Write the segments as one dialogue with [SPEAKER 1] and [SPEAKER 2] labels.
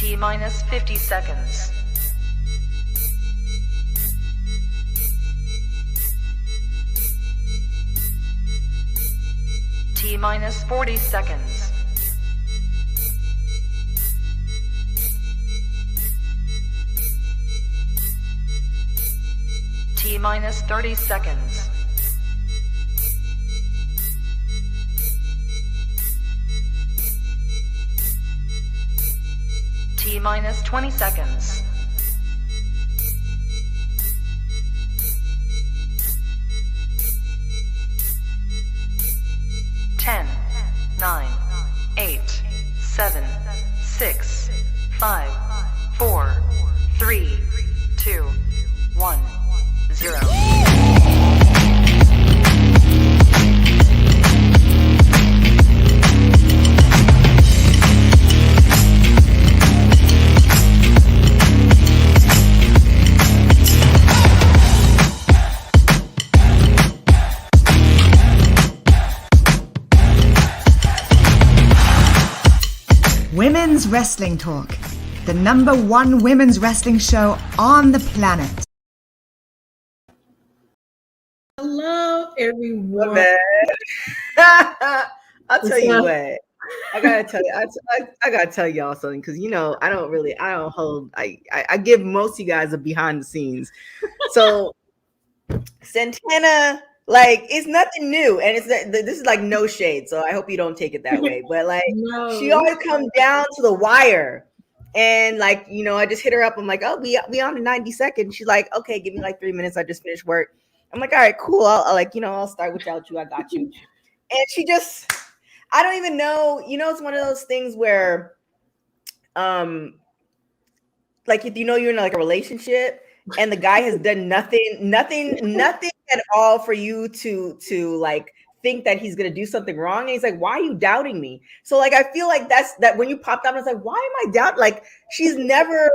[SPEAKER 1] T minus 50 seconds. T minus 40 seconds. T minus 30 seconds. T minus 20 seconds. Ten, 9, 8, 7, 6, 5, 4, 3, 2, 1, 0.
[SPEAKER 2] Women's Wrestling Talk, the #1 women's wrestling show on the planet.
[SPEAKER 3] Hello, everyone.
[SPEAKER 4] I'll tell you what. I gotta tell you. I gotta tell y'all something because I give most of you guys a behind the scenes. So Santana, like, it's nothing new, and this is like no shade. So I hope you don't take it that way. But like, she always comes down to the wire. And like, I just hit her up. I'm like, oh, we on the 90 seconds. She's like, okay, give me like 3 minutes. I just finished work. I'm like, all right, cool. I'll start without you. I got you. And she just, I don't even know. It's one of those things where, like, if you're in like a relationship and the guy has done nothing at all for you to like think that he's gonna do something wrong, and he's like, why are you doubting me? So like, I feel like that when you popped up, I was like, why am I doubting? Like, she has never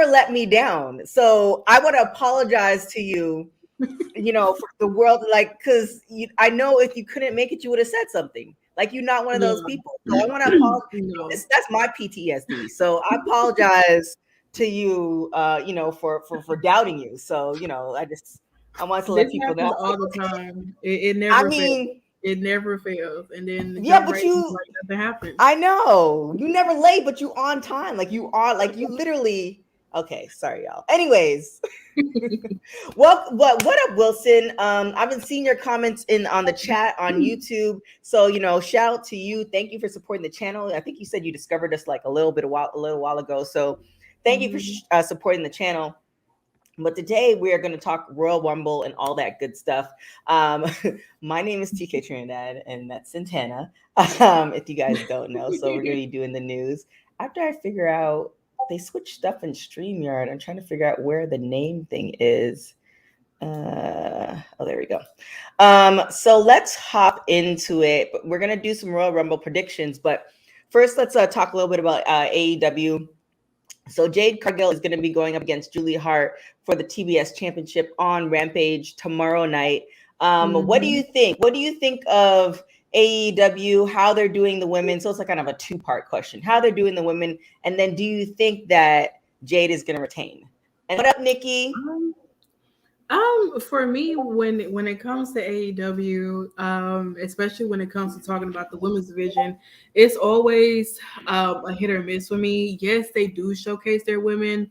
[SPEAKER 4] let me down. So I want to apologize to you, for the world, like, because I know if you couldn't make it, you would have said something. Like, you're not one of those people. So I want to apologize. That's my PTSD. So I apologize to you, for doubting you. So I want to let people know
[SPEAKER 3] all the time. It never. It never fails. And then
[SPEAKER 4] but
[SPEAKER 3] like nothing happens.
[SPEAKER 4] I know you never late, but you on time. Like you are. Like you literally. Okay, sorry, y'all. Anyways, what up, Wilson? I've been seeing your comments on the chat on YouTube. So shout out to you. Thank you for supporting the channel. I think you said you discovered us like a little while ago. So thank you for supporting the channel. But today we are going to talk Royal Rumble and all that good stuff. My name is TK Trinidad, and that's Santana. If you guys don't know, so we're going to be doing the news after I figure out. They switched stuff in StreamYard. I'm trying to figure out where the name thing is. There we go. So let's hop into it. But we're going to do some Royal Rumble predictions. But first, let's talk a little bit about AEW. So Jade Cargill is going to be going up against Julia Hart for the TBS Championship on Rampage tomorrow night. What do you think? What do you think of AEW, how they're doing the women? So it's like kind of a two-part question. How they're doing the women, and then do you think that Jade is going to retain? And what up, Nikki?
[SPEAKER 3] For me, when it comes to AEW, especially when it comes to talking about the women's division, it's always a hit or miss for me. Yes, they do showcase their women,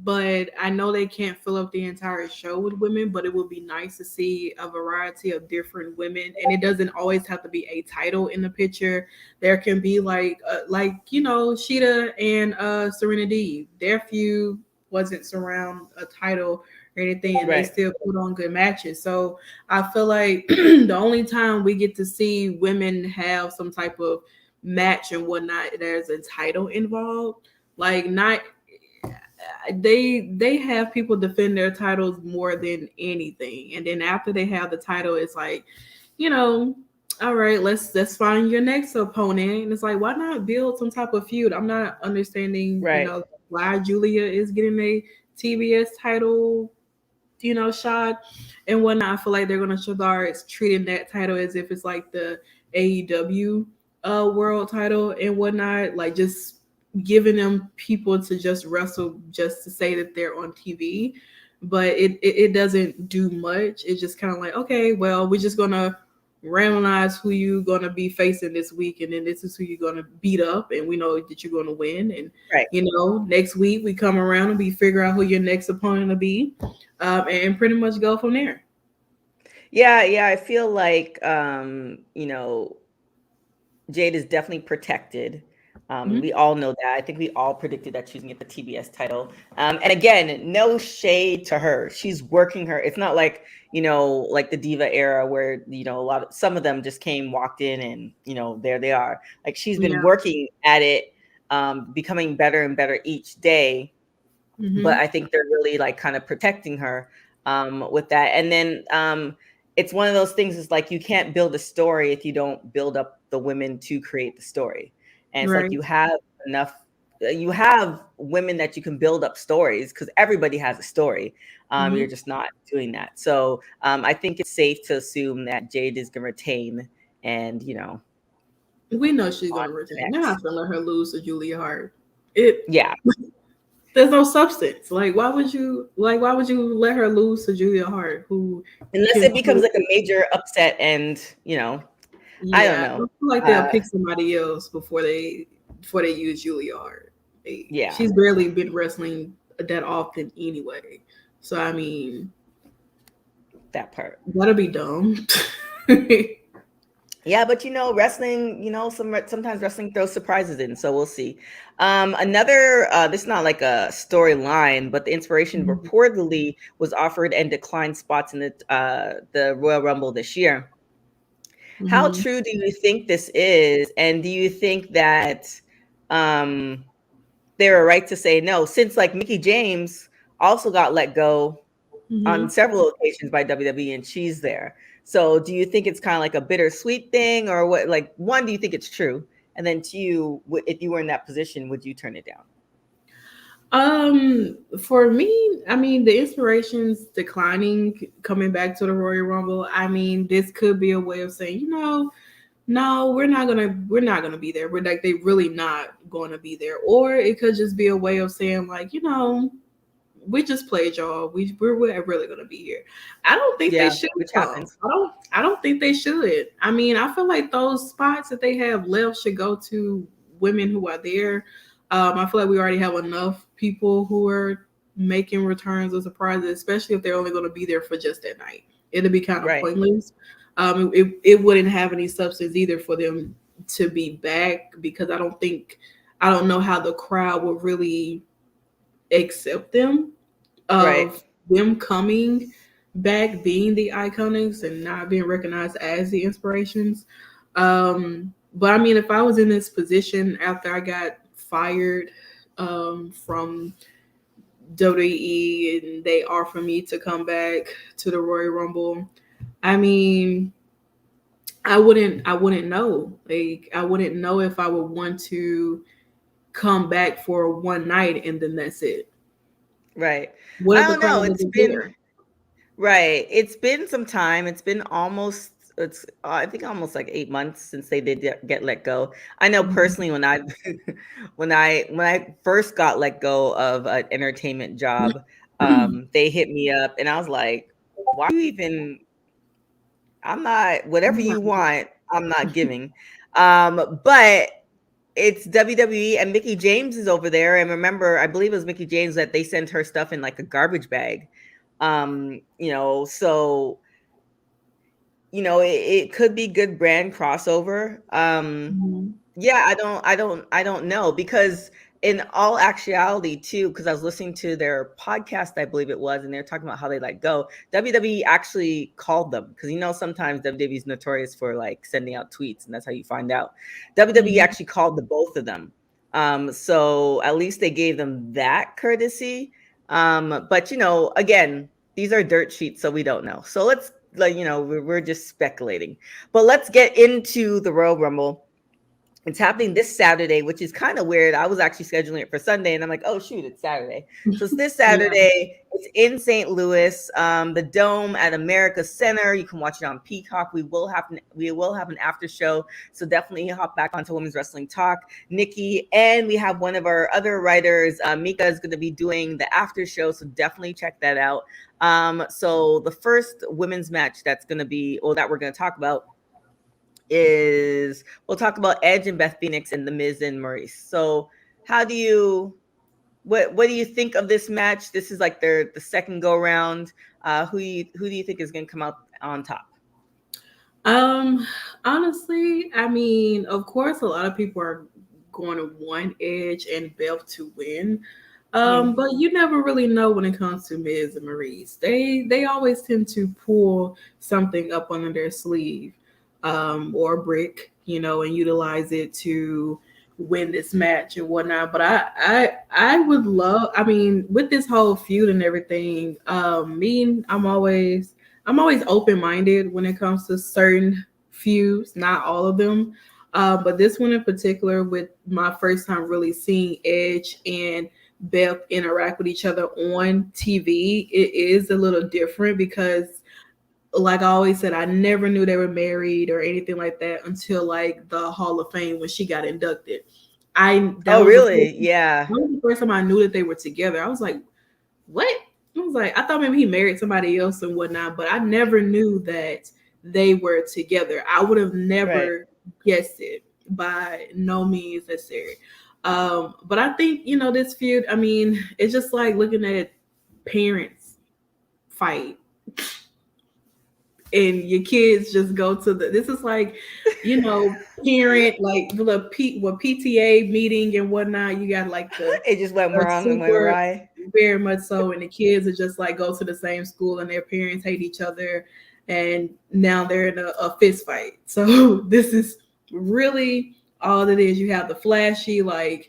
[SPEAKER 3] but I know they can't fill up the entire show with women, but it would be nice to see a variety of different women. And it doesn't always have to be a title in the picture. There can be like Sheeta and Serena Deeb. Their feud wasn't surround a title or anything, and they still put on good matches. So I feel like the only time we get to see women have some type of match and whatnot, there's a title involved. Like, not they have people defend their titles more than anything, and then after they have the title, it's like, all right, let's find your next opponent. And it's like, why not build some type of feud? I'm not understanding why Julia is getting a TBS title shot and whatnot. I feel like they're gonna start treating that title as if it's like the AEW world title and whatnot, like just giving them people to just wrestle just to say that they're on TV, but it doesn't do much. It's just kind of like, okay, well, we're just gonna randomize who you gonna be facing this week, and then this is who you're gonna beat up, and we know that you're gonna win. And
[SPEAKER 4] Right.
[SPEAKER 3] next week we come around and we figure out who your next opponent will be, and pretty much go from there.
[SPEAKER 4] Yeah, I feel like Jade is definitely protected.
[SPEAKER 3] Mhm.
[SPEAKER 4] We all know that. I think we all predicted that she was gonna get the TBS title. And again, no shade to her. She's working her. It's not like, like the Diva era where, some of them just walked in and, there they are. Like she's been
[SPEAKER 3] Yeah.
[SPEAKER 4] working at it, becoming better and better each day. But
[SPEAKER 3] Hmm.
[SPEAKER 4] I think they're really like kind of protecting her with that. And then it's one of those things is like you can't build a story if you don't build up the women to create the story. And it's like
[SPEAKER 3] Right.
[SPEAKER 4] you have enough, you have women that you can build up stories because everybody has a story. You're
[SPEAKER 3] Hmm.
[SPEAKER 4] just not doing that. So I think it's safe to assume that Jade is going to retain and,
[SPEAKER 3] We know she's
[SPEAKER 4] on
[SPEAKER 3] gonna retain. They're
[SPEAKER 4] next.
[SPEAKER 3] not gonna let her lose to Julia Hart. It
[SPEAKER 4] Yeah.
[SPEAKER 3] There's no substance. Like, why would you let her lose to Julia Hart, who
[SPEAKER 4] Unless
[SPEAKER 3] can
[SPEAKER 4] it becomes like a major upset and, I don't
[SPEAKER 3] yeah, I
[SPEAKER 4] know.
[SPEAKER 3] feel like they'll
[SPEAKER 4] Uh,
[SPEAKER 3] pick somebody else before they use Julia Hart.
[SPEAKER 4] yeah,
[SPEAKER 3] She's barely been wrestling that often anyway. So I mean,
[SPEAKER 4] that part.
[SPEAKER 3] that'll be dumb.
[SPEAKER 4] Yeah, but wrestling, sometimes wrestling throws surprises in, so we'll see. Another, this is not like a storyline, but the inspiration reportedly was offered and declined spots in the Royal Rumble this year. How
[SPEAKER 3] Mhm.
[SPEAKER 4] true do you think this is, and do you think that um, they're right to say no? Since like Mickey James also got let go on
[SPEAKER 3] Mhm.
[SPEAKER 4] several occasions by WWE, and she's there. So, do you think it's kind of like a bittersweet thing, or what? Like, one, do you think it's true, and then two, if you were in that position, would you turn it down?
[SPEAKER 3] For me, I mean, the inspiration's declining, coming back to the Royal Rumble. I mean, this could be a way of saying, no, we're not gonna be there. We're like they really not gonna be there. Or it could just be a way of saying, like, we just played y'all. We're really gonna be here. I don't think they
[SPEAKER 4] Yeah,
[SPEAKER 3] should
[SPEAKER 4] which
[SPEAKER 3] though.
[SPEAKER 4] happens.
[SPEAKER 3] I don't think they should. I mean, I feel like those spots that they have left should go to women who are there. I feel like we already have enough people who are making returns or surprises, especially if they're only going to be there for just that night. It'll be kind of
[SPEAKER 4] Right,
[SPEAKER 3] pointless. It wouldn't have any substance either for them to be back because I don't know how the crowd will really accept them
[SPEAKER 4] right,
[SPEAKER 3] of them coming back being the iconics and not being recognized as the inspirations. But I mean, if I was in this position after I got fired from WWE and they offer me to come back to the Royal Rumble, I mean, I wouldn't know. Like I wouldn't know if I would want to come back for one night and then that's it.
[SPEAKER 4] right.
[SPEAKER 3] What
[SPEAKER 4] I
[SPEAKER 3] if the
[SPEAKER 4] don't know.
[SPEAKER 3] crowd
[SPEAKER 4] It's
[SPEAKER 3] doesn't
[SPEAKER 4] been
[SPEAKER 3] care?
[SPEAKER 4] right. It's been some time. It's been almost. It's I think almost like 8 months since they did get let go. I know
[SPEAKER 3] Mhm.
[SPEAKER 4] personally when I when I first got let go of an entertainment job, they hit me up and I was like, "Why are you even I'm not whatever you want, I'm not giving." But it's WWE and Mickey James is over there. And remember, I believe it was Mickey James that they sent her stuff in like a garbage bag. So it could be good brand crossover.
[SPEAKER 3] Mhm.
[SPEAKER 4] Yeah, I don't know because in all actuality too, because I was listening to their podcast, I believe it was, and they're talking about how they let go. WWE actually called them because sometimes WWE is notorious for like sending out tweets, and that's how you find out. WWE
[SPEAKER 3] Mhm.
[SPEAKER 4] actually called the both of them. So at least they gave them that courtesy. But again, these are dirt sheets, so we don't know. So let's like we're just speculating. But let's get into the Royal Rumble. It's happening this Saturday, which is kind of weird. I was actually scheduling it for Sunday, and I'm like, oh shoot, it's Saturday. So it's this Saturday. It's in St. Louis, the Dome at America Center. You can watch it on Peacock. We will have an after show, so definitely hop back onto Women's Wrestling Talk, Nikki, and we have one of our other writers, Mika, is going to be doing the after show, so definitely check that out. So the first women's match that we're going to talk about is we'll talk about Edge and Beth Phoenix and The Miz and Maurice. So what do you think of this match? This is like the second go round. Who do you think is going to come out on top?
[SPEAKER 3] Honestly, I mean, of course, a lot of people are going to want Edge and Beth to win. But you never really know when it comes to Miz and Maurice. They always tend to pull something up under their sleeve. Or a brick, and utilize it to win this match and whatnot. But I would love, I mean, with this whole feud and everything, I'm always open-minded when it comes to certain feuds, not all of them. But this one in particular, with my first time really seeing Edge and Beth interact with each other on TV, it is a little different because, like I always said, I never knew they were married or anything like that until like the Hall of Fame when she got inducted. Yeah. That was the first time I knew that they were together. I was like, what? I was like, I thought maybe he married somebody else and whatnot, but I never knew that they were together. I would have never guessed it, by no means necessary. But I think, this feud, I mean, it's just like looking at parents fight. And your kids just go to this is like, parent, like the PTA meeting and whatnot. You got like
[SPEAKER 4] it just went wrong and went awry.
[SPEAKER 3] Very much so. And the kids are just like go to the same school and their parents hate each other. And now they're in a fist fight. So this is really all it is. You have the flashy, like,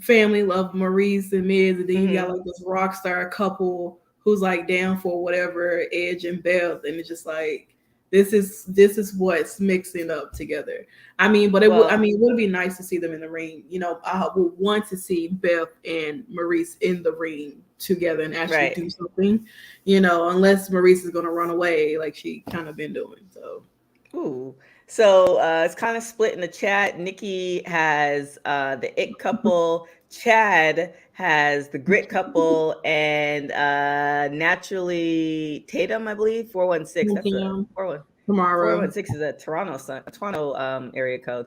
[SPEAKER 3] family love Maurice and Miz, and then you got like this rock star couple who's like down for whatever, Edge and Beth, and it's just like this is what's mixing up together. I mean, but it would be nice to see them in the ring. I would want to see Beth and Maurice in the ring together and actually do something. Unless Maurice is going to run away like she kind of been doing. So,
[SPEAKER 4] So it's kind of split in the chat. Nikki has the It couple. Chad has the Grit couple, and Naturally Tatum, I believe, 416. That's a 416 is a Toronto area code.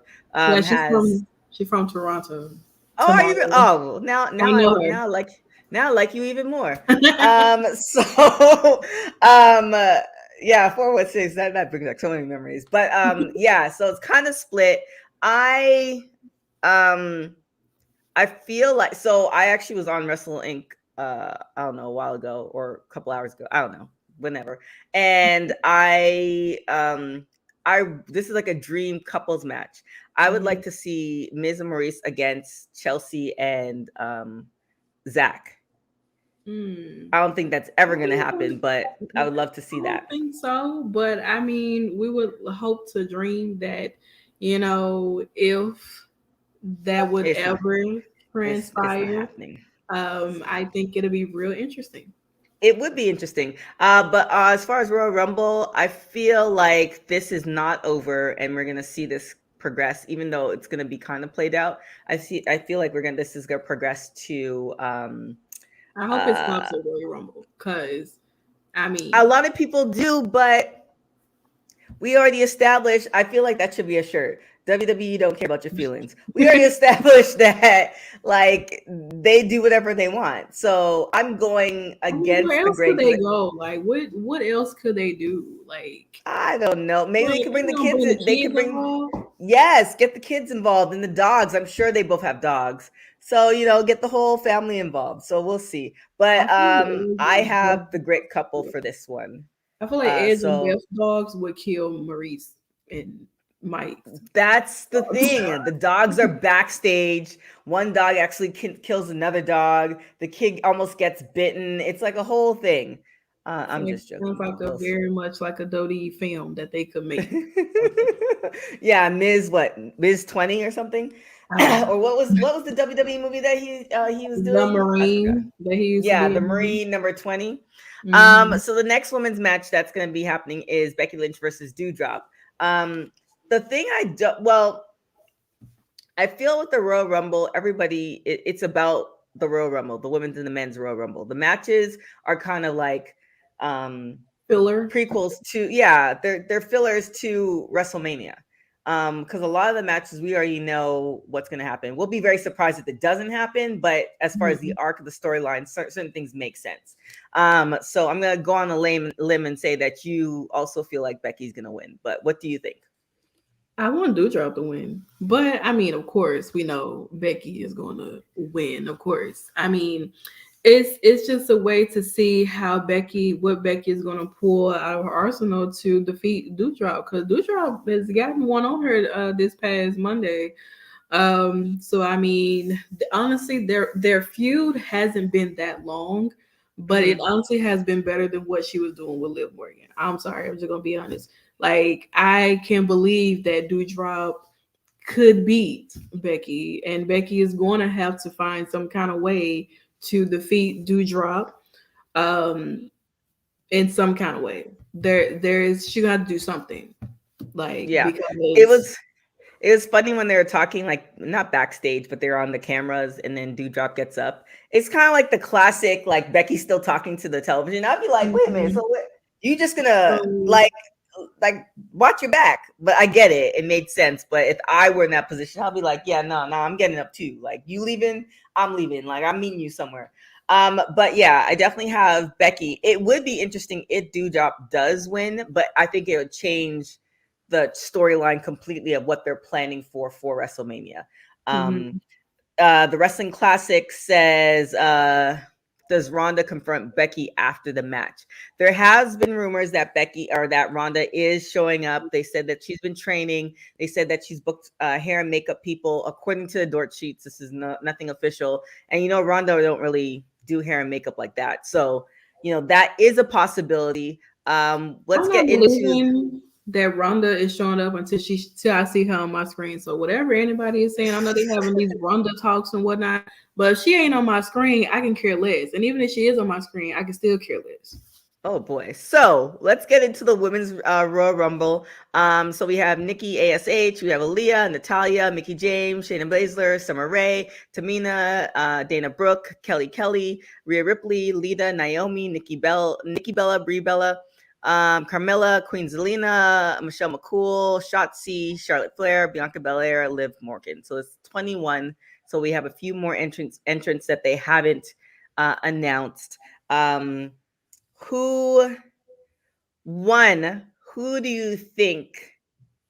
[SPEAKER 3] She's from Toronto.
[SPEAKER 4] Oh, now I like you even more. Yeah, 416. That brings back so many memories. But so it's kind of split. I feel like, so I actually was on Wrestle Inc. I don't know, a while ago or a couple hours ago. I don't know, whenever. And this is like a dream couples match. I would like to see Miz and Maurice against Chelsea and Zach. I don't think that's ever going to happen, but I would love to see that.
[SPEAKER 3] I think so, but I mean, we would hope to dream that, if that would ever transpire. I think it'll be real interesting.
[SPEAKER 4] It would be interesting. But as far as Royal Rumble, I feel like this is not over and we're going to see this progress, even though it's going to be kind of played out. I feel like this is going to progress to
[SPEAKER 3] I hope it's not to Royal Rumble, because I mean,
[SPEAKER 4] a lot of people do, but we already established. I feel like that should be a shirt. WWE don't care about your feelings. We already established that, like, they do whatever they want. So I'm going against
[SPEAKER 3] where else could they go? Like, what else could they do? Like,
[SPEAKER 4] I don't know. Maybe they could bring the kids. They could bring get the kids involved and the dogs. I'm sure they both have dogs. So, get the whole family involved. So we'll see. But I have the great couple for this one.
[SPEAKER 3] I feel like Edge and Beth's dogs would kill Maurice and Mike.
[SPEAKER 4] That's the thing. The dogs are backstage. One dog actually kills another dog. The kid almost gets bitten. It's like a whole thing. I'm just
[SPEAKER 3] Sounds
[SPEAKER 4] joking.
[SPEAKER 3] like a very much like a Dodie film that they could make.
[SPEAKER 4] Yeah, Ms. 20 or something, or what was the WWE movie that he was
[SPEAKER 3] The
[SPEAKER 4] doing? I forgot.
[SPEAKER 3] Marine that he used to
[SPEAKER 4] Yeah,
[SPEAKER 3] be
[SPEAKER 4] the
[SPEAKER 3] in.
[SPEAKER 4] Marine number 20.
[SPEAKER 3] Mhm.
[SPEAKER 4] So the next women's match that's going to be happening is Becky Lynch versus Dewdrop. The thing I feel with the Royal Rumble, it's about the Royal Rumble, the women's and the men's Royal Rumble. The matches are kind of like
[SPEAKER 3] Filler.
[SPEAKER 4] prequels to, yeah, they're fillers to WrestleMania. Because a lot of the matches we already know what's going to happen. We'll be very surprised if it doesn't happen, but as far as the
[SPEAKER 3] Mhm.
[SPEAKER 4] arc of the storyline, certain things make sense. So I'm gonna go on a limb and say that you also feel like Becky's gonna win. But what do you think?
[SPEAKER 3] I want Doudrop to win, but I mean, of course, we know Becky is going to win. Of course, I mean, it's just a way to see what Becky is going to pull out of her arsenal to defeat Doudrop, because Doudrop has gotten one on her this past Monday. So I mean, honestly, their feud hasn't been that long, but it
[SPEAKER 4] Mhm.
[SPEAKER 3] honestly has been better than what she was doing with Liv Morgan. I'm sorry, I'm just gonna be honest. Like, I can believe that Doudrop could beat Becky, and Becky is going to have to find some kind of way to defeat Doudrop, um, in some kind of way. She got to do something, like,
[SPEAKER 4] Yeah, it
[SPEAKER 3] because
[SPEAKER 4] was it was funny when they were talking, like not backstage, but they're on the cameras, and then Dewdrop gets up. It's kind of like the classic, like Becky's still talking to the television. I'd be like, wait a minute, so
[SPEAKER 3] Mhm.
[SPEAKER 4] what? You just gonna
[SPEAKER 3] So,
[SPEAKER 4] like watch your back? But I get it; it made sense. But if I were in that position, I'll be like, yeah, no, I'm getting up too. Like you leaving, I'm leaving. Like I'm meeting you somewhere. But yeah, I definitely have Becky. It would be interesting if Dewdrop does win, but I think it would change the storyline completely of what they're planning for WrestleMania. Um,
[SPEAKER 3] mhm.
[SPEAKER 4] the Wrestling Classic says, does Rhonda confront Becky after the match? There has been rumors that Rhonda is showing up. They said that she's been training. They said that she's booked hair and makeup people. According to the Dort sheets, this is nothing official. And Rhonda don't really do hair and makeup like that. So that is a possibility.
[SPEAKER 3] I'm
[SPEAKER 4] Let's
[SPEAKER 3] not
[SPEAKER 4] get into.
[SPEAKER 3] believing that Rhonda is showing up till I see her on my screen. So whatever anybody is saying, I know they having these Rhonda talks and whatnot, but if she ain't on my screen, I can care less. And even if she is on my screen, I can still care less.
[SPEAKER 4] Oh boy. So let's get into the women's Royal Rumble. So we have Nikki ASH, we have Aaliyah, Natalia, Mickey James, Shayna Baszler, Summer Rae, Tamina, Dana Brooke, Kelly, Rhea Ripley, Lita, Naomi, Nikki Bella, Brie Bella, Carmella, Queen Zelina, Michelle McCool, Shotzi, Charlotte Flair, Bianca Belair, Liv Morgan. So it's 21. So we have a few more entrants that they haven't announced. Who who do you think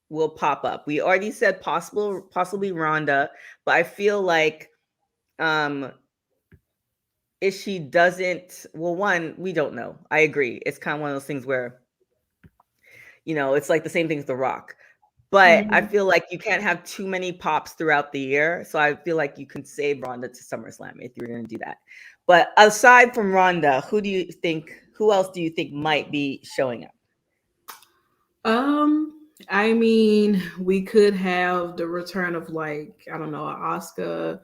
[SPEAKER 4] will pop up? We already said possibly Rhonda, but I feel like um if she doesn't, well, we don't know. I agree. It's kind of one of those things where it's like the same thing as The Rock. But I
[SPEAKER 3] Mhm.
[SPEAKER 4] feel like you can't have too many pops throughout the year. So I feel like you can save Rhonda to SummerSlam if you're going to do that. But aside from Rhonda, who else do you think might be showing up?
[SPEAKER 3] I mean, we could have the return of, like, I don't know, an Oscar,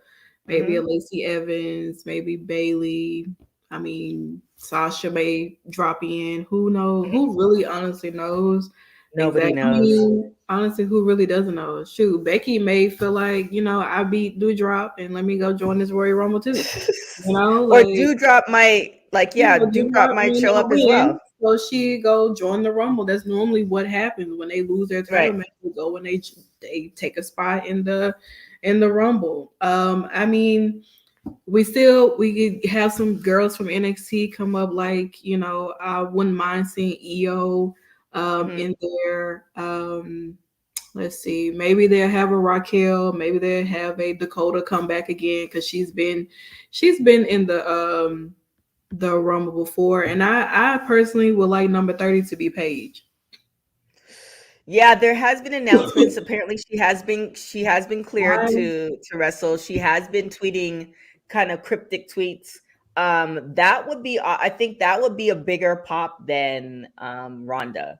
[SPEAKER 3] maybe a
[SPEAKER 4] Hmm.
[SPEAKER 3] Lacey Evans, maybe Bailey. I mean, Sasha may drop in. Who knows? Who really honestly knows?
[SPEAKER 4] Nobody
[SPEAKER 3] Exactly. I
[SPEAKER 4] knows.
[SPEAKER 3] mean, honestly, who really doesn't know? Shoot, Becky may feel like, I beat Doudrop and let me go join this Royal Rumble too.
[SPEAKER 4] Or
[SPEAKER 3] Like,
[SPEAKER 4] Dewdrop might, like,
[SPEAKER 3] you
[SPEAKER 4] yeah,
[SPEAKER 3] know,
[SPEAKER 4] Dewdrop
[SPEAKER 3] Dewdrop
[SPEAKER 4] might
[SPEAKER 3] may
[SPEAKER 4] show
[SPEAKER 3] not
[SPEAKER 4] up as well.
[SPEAKER 3] win, so she go join the Rumble. That's normally what happens when they lose their title
[SPEAKER 4] Right.
[SPEAKER 3] match. They go when they take a spot in the Rumble. I mean, we could have some girls from NXT come up. Like, I wouldn't mind seeing EO
[SPEAKER 4] Hmm.
[SPEAKER 3] in there. Let's see, maybe they'll have a Raquel, maybe they'll have a Dakota come back again, because she's been in the Rumble before, and I personally would like number 30 to be Paige.
[SPEAKER 4] Yeah, there has been announcements. Apparently, she has been cleared
[SPEAKER 3] I
[SPEAKER 4] to wrestle. She has been tweeting kind of cryptic tweets. That would be, I think that would be a bigger pop than Rhonda.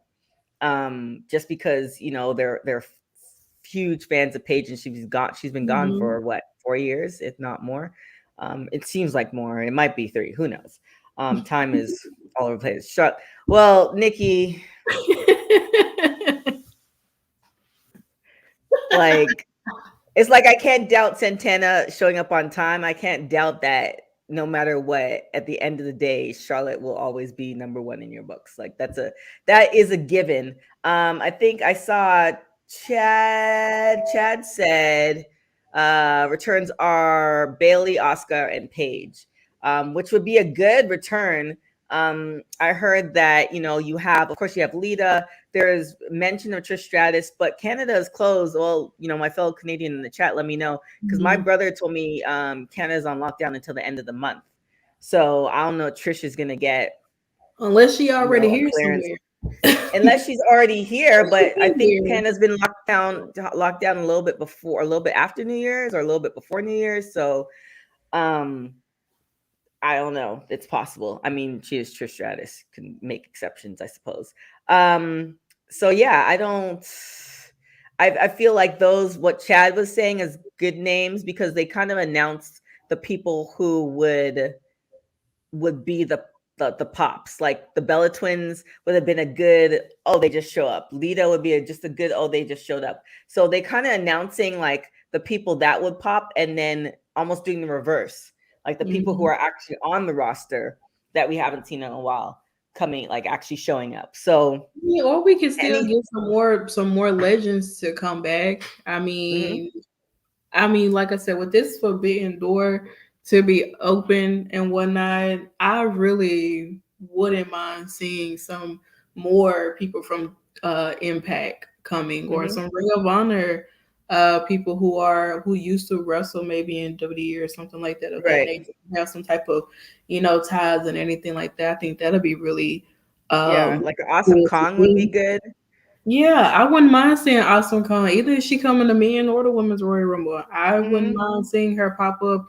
[SPEAKER 4] Just because, you know, they're huge fans of Paige, and she's been gone
[SPEAKER 3] Mhm.
[SPEAKER 4] for what, 4 years, if not more. It seems like more. It might be 3. Who knows? Time is all over the place. Well, Nikki, like, it's like I can't doubt Santana showing up on time. I can't doubt that no matter what, at the end of the day, Charlotte will always be number one in your books. Like that is a given. I think I saw Chad. Chad said returns are Bailey, Oscar, and Paige, which would be a good return. I heard that, you know, you have, of course, you have Lita. There's mention of Trish Stratus, but Canada is closed. Well, you know, my fellow Canadian in the chat, let me know, because my
[SPEAKER 3] Mhm.
[SPEAKER 4] brother told me Canada's on lockdown until the end of the month. So I don't know if Trish is gonna get,
[SPEAKER 3] Unless she
[SPEAKER 4] you
[SPEAKER 3] already
[SPEAKER 4] know, a
[SPEAKER 3] here
[SPEAKER 4] clearance,
[SPEAKER 3] somewhere.
[SPEAKER 4] unless she's already here. But I think
[SPEAKER 3] Here.
[SPEAKER 4] Canada's been locked down a little bit before, a little bit after New Year's, or a little bit before New Year's. So um I don't know. It's possible. I mean, she is Trish Stratus, can make exceptions, I suppose. So yeah, I feel like those, what Chad was saying, is good names, because they kind of announced the people who would be the pops. Like the Bella Twins would have been a good, oh, they just show up. Lita would be just a good, oh, they just showed up. So they kind of announcing like the people that would pop, and then almost doing the reverse, like the people who
[SPEAKER 3] Mhm.
[SPEAKER 4] are actually on the roster that we haven't seen in a while coming, like actually showing up. So
[SPEAKER 3] Yeah, or we can still
[SPEAKER 4] any
[SPEAKER 3] get some more legends to come back.
[SPEAKER 4] mhm,
[SPEAKER 3] Like I said, with this forbidden door to be open and whatnot, I really wouldn't mind seeing some more people from Impact coming, or
[SPEAKER 4] mhm,
[SPEAKER 3] some Ring of Honor people who used to wrestle maybe in WWE or something like that, of that
[SPEAKER 4] right.
[SPEAKER 3] nature, have some type of, ties and anything like that. I think that'll be really
[SPEAKER 4] Yeah, like an Awesome
[SPEAKER 3] cool to
[SPEAKER 4] Kong would be
[SPEAKER 3] see.
[SPEAKER 4] good.
[SPEAKER 3] Yeah, I wouldn't mind seeing Awesome Kong. Either she come in the men or the women's Royal Rumble. I wouldn't
[SPEAKER 4] Mhm.
[SPEAKER 3] mind seeing her pop up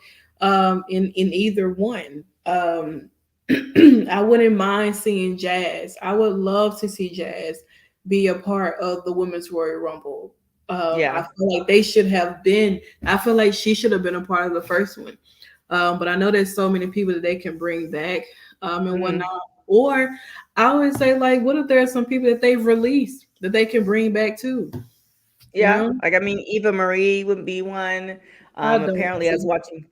[SPEAKER 3] in either one. I wouldn't mind seeing Jazz. I would love to see Jazz be a part of the women's Royal Rumble. I
[SPEAKER 4] Yeah.
[SPEAKER 3] feel like they should have been. I feel like she should have been a part of the first one. But I know there's so many people that they can bring back and
[SPEAKER 4] Mhm.
[SPEAKER 3] whatnot. Or I always say, like, what if there are some people that they've released that they can bring back too? You
[SPEAKER 4] Yeah,
[SPEAKER 3] know,
[SPEAKER 4] like, I mean, Eva Marie would be one.
[SPEAKER 3] I don't
[SPEAKER 4] Apparently, I was
[SPEAKER 3] see.
[SPEAKER 4] watching.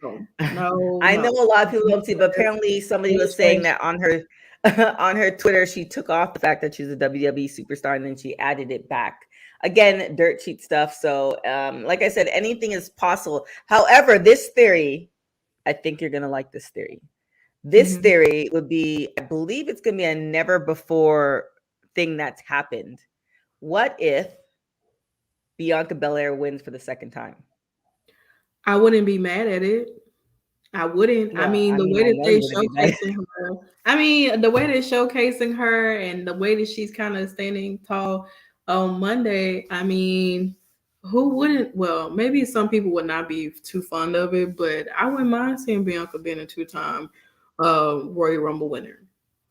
[SPEAKER 3] No,
[SPEAKER 4] I know
[SPEAKER 3] no.
[SPEAKER 4] a lot of people don't see, but apparently, somebody was saying
[SPEAKER 3] Administration.
[SPEAKER 4] that on her on her Twitter, she took off the fact that she's a WWE superstar, and then she added it back. Again, dirt sheet stuff. So, like I said, anything is possible. However, this theory, I think you're gonna like this theory. This
[SPEAKER 3] Mhm.
[SPEAKER 4] theory would be, I believe it's gonna be a never before thing that's happened. What if Bianca Belair wins for the second time?
[SPEAKER 3] I wouldn't be mad at it. I wouldn't. I
[SPEAKER 4] Well,
[SPEAKER 3] mean,
[SPEAKER 4] I
[SPEAKER 3] the
[SPEAKER 4] mean,
[SPEAKER 3] way
[SPEAKER 4] I
[SPEAKER 3] that
[SPEAKER 4] know
[SPEAKER 3] they
[SPEAKER 4] you wouldn't be mad.
[SPEAKER 3] showcasing her. I mean, the way they're showcasing her and the way that she's kind of standing tall on Monday. I mean, who wouldn't? Well, maybe some people would not be too fond of it, but I wouldn't mind seeing Bianca being a two-time Royal Rumble winner.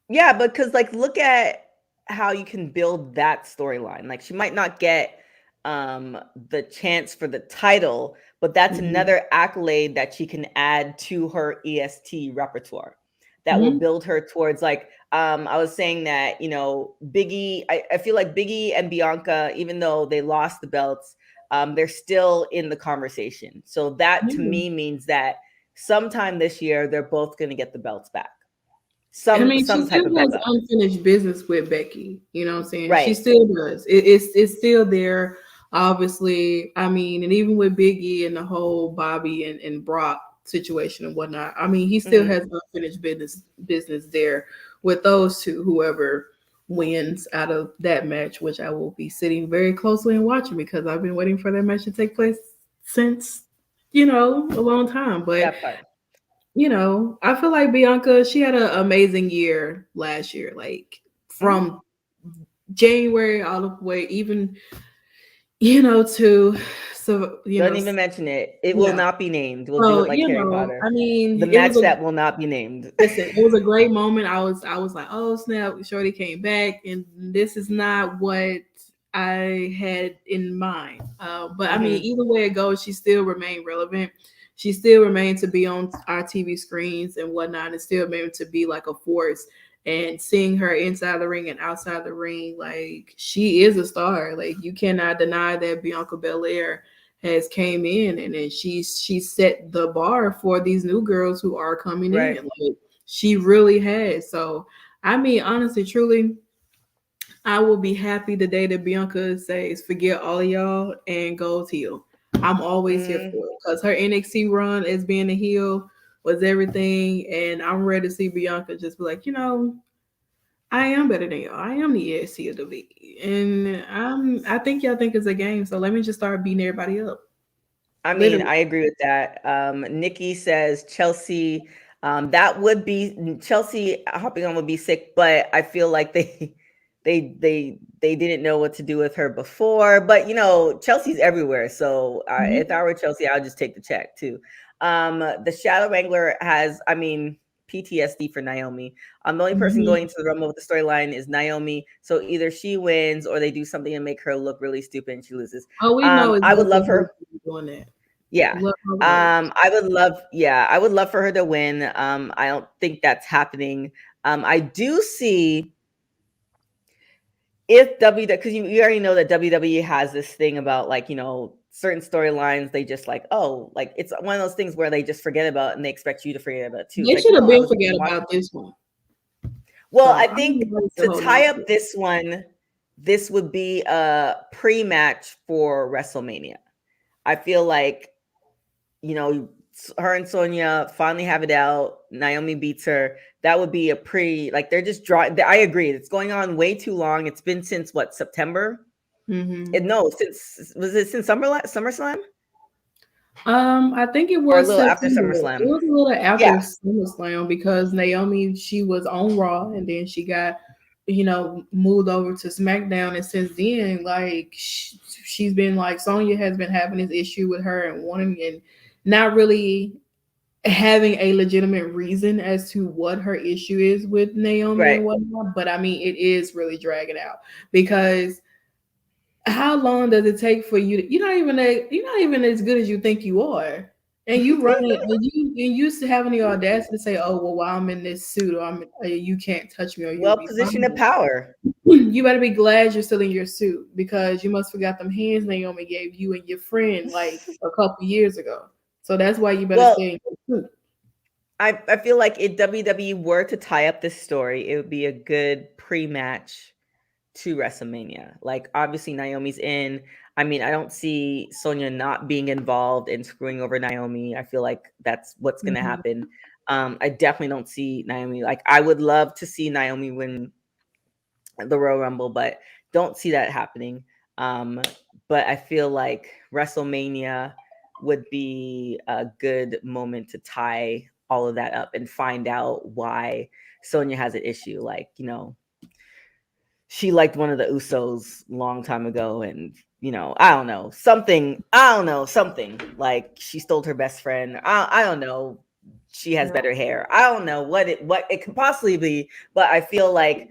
[SPEAKER 4] Yeah, because like look at how you can build that storyline. Like she might not get the chance for the title, but that's
[SPEAKER 3] Mhm.
[SPEAKER 4] another accolade that she can add to her EST repertoire that will
[SPEAKER 3] Mhm.
[SPEAKER 4] build her towards, like, I was saying that, you know, Biggie, I feel like Biggie and Bianca, even though they lost the belts, they're still in the conversation. So that to
[SPEAKER 3] Yeah.
[SPEAKER 4] me means that sometime this year they're both going to get the belts back,
[SPEAKER 3] I mean, she
[SPEAKER 4] some type
[SPEAKER 3] still
[SPEAKER 4] of belt
[SPEAKER 3] has
[SPEAKER 4] back.
[SPEAKER 3] unfinished business with Becky. You know what I'm saying? She
[SPEAKER 4] Right.
[SPEAKER 3] still does. It's still there, obviously. I mean, and even with Biggie and the whole Bobby and Brock situation and whatnot, I mean, he still
[SPEAKER 4] Mhm.
[SPEAKER 3] has unfinished business there with those two, whoever wins out of that match, which I will be sitting very closely and watching, because I've been waiting for that match to take place since, a long time. But
[SPEAKER 4] That part.
[SPEAKER 3] I feel like Bianca, she had an amazing year last year. Like
[SPEAKER 4] Mhm.
[SPEAKER 3] from January all the way, even
[SPEAKER 4] Don't even mention it. It will
[SPEAKER 3] yeah.
[SPEAKER 4] not be named. We'll do
[SPEAKER 3] So,
[SPEAKER 4] it like Harry Potter.
[SPEAKER 3] I mean,
[SPEAKER 4] The
[SPEAKER 3] it was
[SPEAKER 4] match that will not be named.
[SPEAKER 3] listen, it was a great moment. I was like, oh snap, Shorty came back, and this is not what I had in mind. But I mean,
[SPEAKER 4] Mhm.
[SPEAKER 3] either way it goes, she still remained relevant. She still remained to be on our TV screens and whatnot, and still remained to be like a force. And seeing her inside the ring and outside the ring, like she is a star. Like you cannot deny that Bianca Belair has came in, and then she set the bar for these new girls who are coming in.
[SPEAKER 4] Right.
[SPEAKER 3] Like she really has. So I mean, honestly, truly, I will be happy the day that Bianca says, "Forget all of y'all," and goes heel. I'm always here
[SPEAKER 4] Mm.
[SPEAKER 3] for it because her NXT run as being a heel was everything, and I'm ready to see Bianca just be like, I am better than y'all. I am the ESC of the V, and I think y'all think it's a game. So let me just start beating everybody up.
[SPEAKER 4] I mean,
[SPEAKER 3] Literally.
[SPEAKER 4] I agree with that. Nikki says Chelsea. That would be Chelsea hopping on would be sick, but I feel like they didn't know what to do with her before. But Chelsea's everywhere, so if I were Chelsea, I would just take the check too. The Shadow Wrangler has, I mean, PTSD for Naomi. The only person
[SPEAKER 3] Mhm.
[SPEAKER 4] going into the Rumble with the storyline is Naomi. So either she wins or they do something and make her look really stupid and she loses.
[SPEAKER 3] Oh, we know
[SPEAKER 4] I would love
[SPEAKER 3] exactly
[SPEAKER 4] her.
[SPEAKER 3] who's doing that.
[SPEAKER 4] Yeah.
[SPEAKER 3] Love her regardless.
[SPEAKER 4] I would love for her to win. I don't think that's happening. I do see if because you already know that WWE has this thing about like, certain storylines, they just like, oh, like it's one of those things where they just forget about and they expect you to forget about it too. It's
[SPEAKER 3] They
[SPEAKER 4] like,
[SPEAKER 3] should have
[SPEAKER 4] no, I
[SPEAKER 3] been
[SPEAKER 4] was
[SPEAKER 3] forget
[SPEAKER 4] watching.
[SPEAKER 3] about this one.
[SPEAKER 4] Well,
[SPEAKER 3] So
[SPEAKER 4] I
[SPEAKER 3] I don't
[SPEAKER 4] think
[SPEAKER 3] know why they're
[SPEAKER 4] to
[SPEAKER 3] holding on
[SPEAKER 4] tie
[SPEAKER 3] to
[SPEAKER 4] up
[SPEAKER 3] it.
[SPEAKER 4] this one, this would be a pre-match for WrestleMania. I feel like her and Sonya finally have it out. Naomi beats her. That would be a like they're just drawing. I agree. It's going on way too long. It's been since what, September?
[SPEAKER 3] Mm-hmm.
[SPEAKER 4] No, since SummerSlam
[SPEAKER 3] I think it
[SPEAKER 4] or a
[SPEAKER 3] was
[SPEAKER 4] little after
[SPEAKER 3] September. It
[SPEAKER 4] SummerSlam?
[SPEAKER 3] was a little after
[SPEAKER 4] Yeah,
[SPEAKER 3] SummerSlam because Naomi, she was on Raw and then she got, moved over to SmackDown. And since then, like she's been like Sonya has been having this issue with her and wanting and not really having a legitimate reason as to what her issue is with Naomi
[SPEAKER 4] right.
[SPEAKER 3] and whatnot. But I mean, it is really dragging out because how long does it take for you to, you're not even as good as you think you are, and you running and you used to having the audacity to say, oh well, while I'm in this suit or you can't touch me or you'll
[SPEAKER 4] Well
[SPEAKER 3] be
[SPEAKER 4] positioned to
[SPEAKER 3] fine.
[SPEAKER 4] power.
[SPEAKER 3] You better be glad you're still in your suit because you must forgot them hands Naomi gave you and your friend like a couple years ago. So that's why you better
[SPEAKER 4] Well,
[SPEAKER 3] stay in your suit.
[SPEAKER 4] I feel like if WWE were to tie up this story, it would be a good pre-match to WrestleMania. Like obviously Naomi's in. I mean, I don't see Sonya not being involved in screwing over Naomi. I feel like that's what's going to
[SPEAKER 3] Mhm.
[SPEAKER 4] happen. I definitely don't see Naomi. Like I would love to see Naomi win the Royal Rumble, but don't see that happening. Um, but I feel like WrestleMania would be a good moment to tie all of that up and find out why Sonya has an issue. Like, she liked one of the Usos long time ago, and I don't know, something like she stole her best friend. I don't know. She has better hair. I don't know what it could possibly be, but I feel like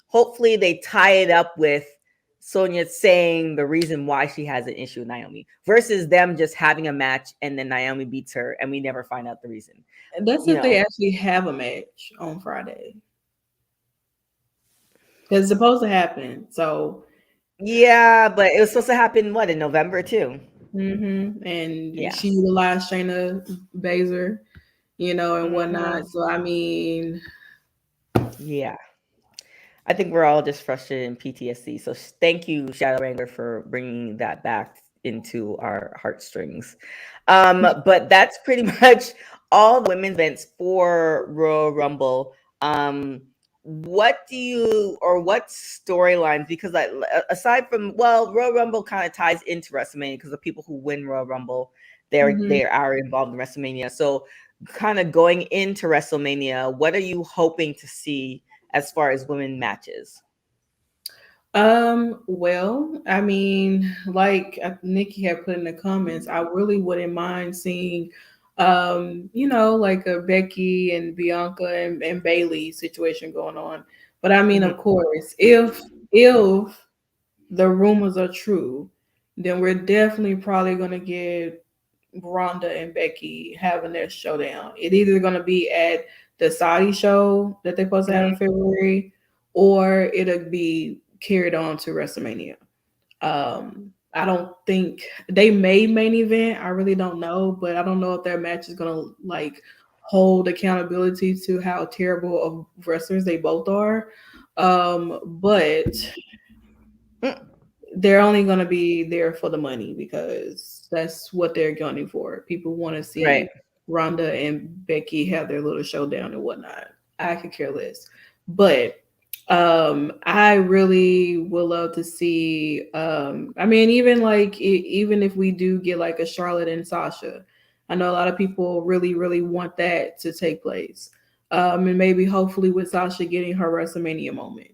[SPEAKER 4] hopefully they tie it up with Sonya saying the reason why she has an issue with Naomi versus them just having a match and then Naomi beats her and we never find out the reason.
[SPEAKER 3] And that's
[SPEAKER 4] You
[SPEAKER 3] if they
[SPEAKER 4] know,
[SPEAKER 3] actually have a match on Friday. It's supposed to happen. So
[SPEAKER 4] yeah, but it was supposed to happen what, in November too.
[SPEAKER 3] and
[SPEAKER 4] Yeah.
[SPEAKER 3] she utilized Shayna Baszler, and
[SPEAKER 4] Hmm.
[SPEAKER 3] whatnot. So I mean,
[SPEAKER 4] Yeah. I think we're all just frustrated in PTSD. So thank you, Shadow Wrangler, for bringing that back into our heartstrings. But that's pretty much all the women's events for Royal Rumble. What do you or what storylines? Because aside from Royal Rumble kind of ties into WrestleMania because the people who win Royal Rumble,
[SPEAKER 3] mhm.
[SPEAKER 4] they are involved in WrestleMania. So kind of going into WrestleMania, what are you hoping to see as far as women matches?
[SPEAKER 3] Well, I mean, like Nikki had put in the comments, I really wouldn't mind seeing, like a Becky and Bianca and Bailey situation going on. But I mean,
[SPEAKER 4] Mhm.
[SPEAKER 3] of course, if the rumors are true, then we're definitely probably gonna get Rhonda and Becky having their showdown. It's either gonna be at the Saudi show that they're supposed to have in
[SPEAKER 4] Mhm.
[SPEAKER 3] February, or it'll be carried on to WrestleMania. I don't think they may main event. I really don't know, but I don't know if their match is gonna like hold accountability to how terrible of wrestlers they both are. But
[SPEAKER 4] Mm.
[SPEAKER 3] they're only going to be there for the money because that's what they're gunning for. People want to
[SPEAKER 4] Right.
[SPEAKER 3] see Rhonda and Becky have their little showdown and whatnot. I could care less. But I really would love to see I mean even like even if we do get like a Charlotte and Sasha, I know a lot of people really want that to take place. And maybe hopefully with Sasha getting her WrestleMania moment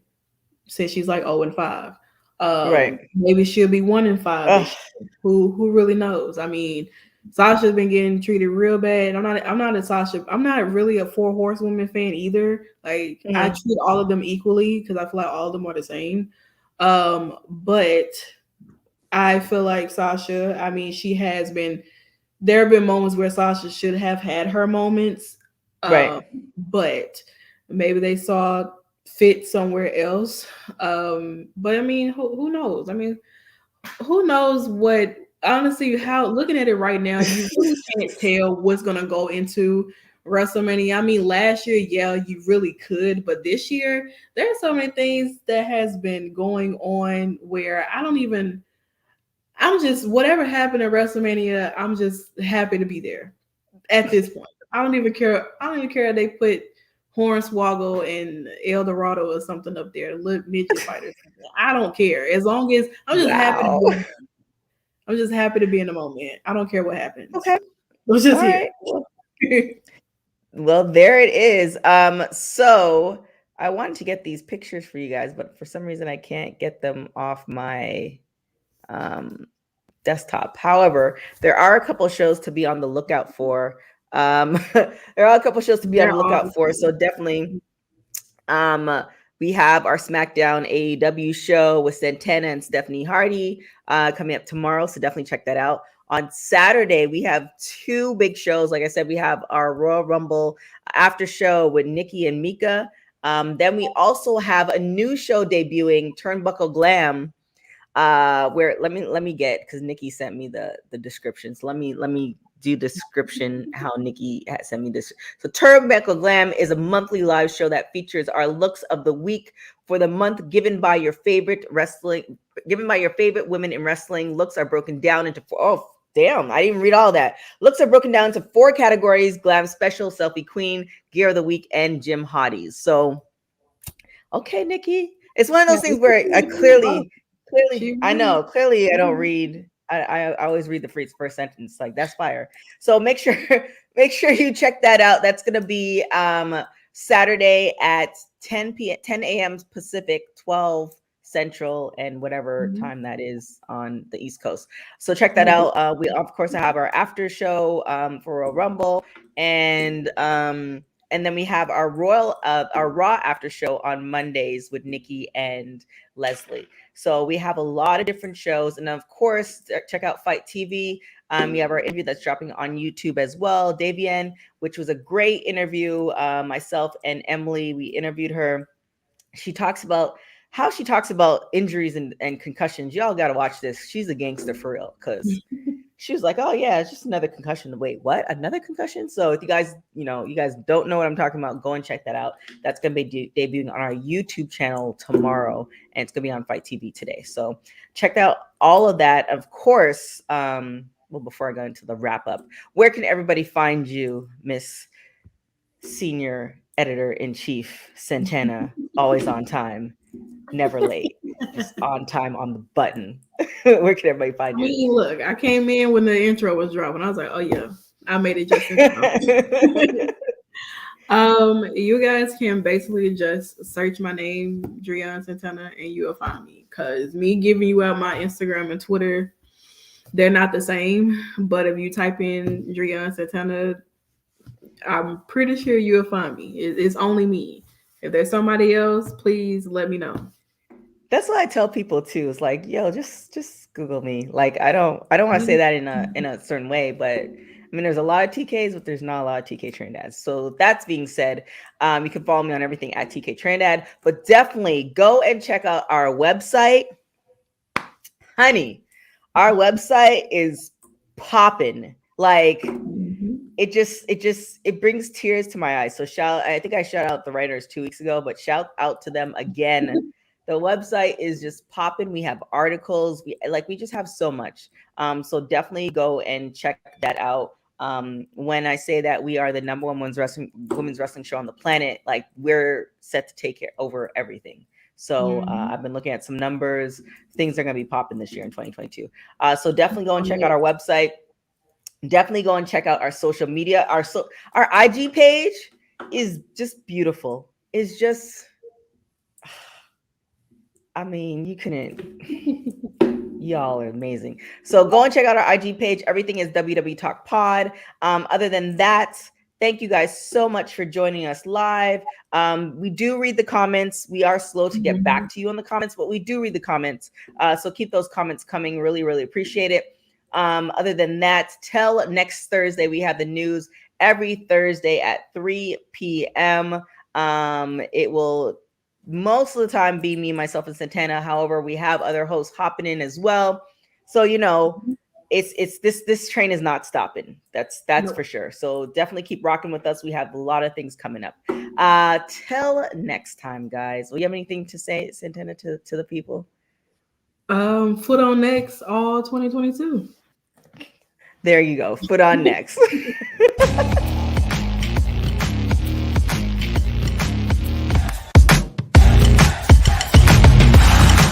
[SPEAKER 3] since she's like 0-5.
[SPEAKER 4] Right.
[SPEAKER 3] Maybe she'll be 1-5
[SPEAKER 4] Ugh.
[SPEAKER 3] this year. Who really knows? I mean, Sasha's been getting treated real bad. I'm not really a four horsewoman fan either. Like I
[SPEAKER 4] Mhm.
[SPEAKER 3] treat all of them equally because I feel like all of them are the same. But I feel like Sasha, I mean, she has been there have been moments where Sasha should have had her moments, um,
[SPEAKER 4] Right.
[SPEAKER 3] but maybe they saw fit somewhere else. But I mean, who knows? I mean, who knows what? Honestly, how looking at it right now, you really can't tell what's gonna go into WrestleMania. I mean, last year, yeah, you really could, but this year, there are so many things that has been going on where I don't even I'm just whatever happened at WrestleMania. I'm just happy to be there at this point. I don't even care. I don't even care if they put Hornswoggle and El Dorado or something up there, little midget fighters. I don't care as long as I'm just happy to
[SPEAKER 4] Wow.
[SPEAKER 3] be. I'm just happy to be in the moment. I don't care what happens.
[SPEAKER 4] Okay.
[SPEAKER 3] I'm just
[SPEAKER 4] All
[SPEAKER 3] here.
[SPEAKER 4] right. Well, there it is. So I wanted to get these pictures for you guys, but for some reason I can't get them off my um desktop. However, there are a couple of shows to be on the lookout for. There are a couple of shows to be on
[SPEAKER 3] They're
[SPEAKER 4] the
[SPEAKER 3] all
[SPEAKER 4] lookout for. So definitely, um, we have our SmackDown AEW show with Santana and Stephanie Hardy coming up tomorrow. So definitely check that out. On Saturday, we have two big shows. Like I said, we have our Royal Rumble after show with Nikki and Mika. Then we also have a new show debuting, Turnbuckle Glam, where let me get, because Nikki sent me the descriptions. Let me do description how Nikki had sent me this. So Turnbuckle Glam is a monthly live show that features our looks of the week for the month, given by your favorite women in wrestling. Looks are broken down into four. Oh damn, I didn't read all that. Looks are broken down into four categories: glam special, selfie queen, gear of the week, and gym hotties. So okay, Nikki, it's one of those things where I clearly,
[SPEAKER 3] She
[SPEAKER 4] I
[SPEAKER 3] really,
[SPEAKER 4] know, clearly I don't read. I always read the first sentence. Like that's fire. So make sure make sure you check that out. That's gonna be Saturday at 10 a.m. Pacific, 12 Central, and whatever
[SPEAKER 3] Mhm.
[SPEAKER 4] time that is on the East Coast. So check that
[SPEAKER 3] Yeah.
[SPEAKER 4] out. We of course have our after show for Royal Rumble, and then we have our our Raw after show on Mondays with Nikki and Leslie. So we have a lot of different shows, and of course, check out Fight TV. We have our interview that's dropping on YouTube as well, Davian, which was a great interview. Myself and Emily, we interviewed her. She talks about how she talks about injuries and concussions. Y'all got to watch this. She's a gangster for real, because she was like, "Oh yeah, it's just another concussion." Wait, what? Another concussion? So if you guys, you guys don't know what I'm talking about, go and check that out. That's gonna be debuting on our YouTube channel tomorrow, and it's gonna be on Fight TV today. So check out all of that. Of course, well, before I go into the wrap up, where can everybody find you, Miss Senior Editor in Chief Santana? Always on time, never late, just on time on the button. Where can everybody
[SPEAKER 3] I
[SPEAKER 4] find you?
[SPEAKER 3] mean, look, I came in when the intro was dropping. I was like, oh yeah, I made it just in time. You guys can basically just search my name, Driune Santana, and you'll find me. Cause me giving you out my Instagram and Twitter, they're not the same. But if you type in Driune Santana, I'm pretty sure you'll find me. It's only me. If there's somebody else, please let me know.
[SPEAKER 4] That's what I tell people too. It's like, yo, just Google me. Like, I don't want to say that in a certain way, but I mean, there's a lot of TKs, but there's not a lot of TK Trinidad. So that's being said, you can follow me on everything at TK Trinidad, but definitely go and check out our website, honey. Our website is popping. Like, it brings tears to my eyes. So I think I shout out the writers 2 weeks ago, but shout out to them again. The website is just popping. We have articles. We just have so much. So definitely go and check that out. When I say that we are the number one women's wrestling show on the planet, like, we're set to take over everything. So I've been looking at some numbers. Things are going to be popping this year in 2022. So definitely go and check out our website. Definitely go and check out our social media. Our IG page is just beautiful. It's just, I mean, you couldn't. Y'all are amazing. So go and check out our IG page. Everything is WW Talk Pod. Other than that, thank you guys so much for joining us live. We do read the comments. We are slow to get back to you on the comments, but we do read the comments. So keep those comments coming. Really, really appreciate it. Other than that, till next Thursday, we have the news every Thursday at 3 p.m. It will most of the time be me, myself, and Santana. However, we have other hosts hopping in as well. So, it's this train is not stopping. That's for sure. So definitely keep rocking with us. We have a lot of things coming up. Till next time, guys. Will you have anything to say, Santana, to the people?
[SPEAKER 3] Foot on next all 2022.
[SPEAKER 4] There you go. Foot on next.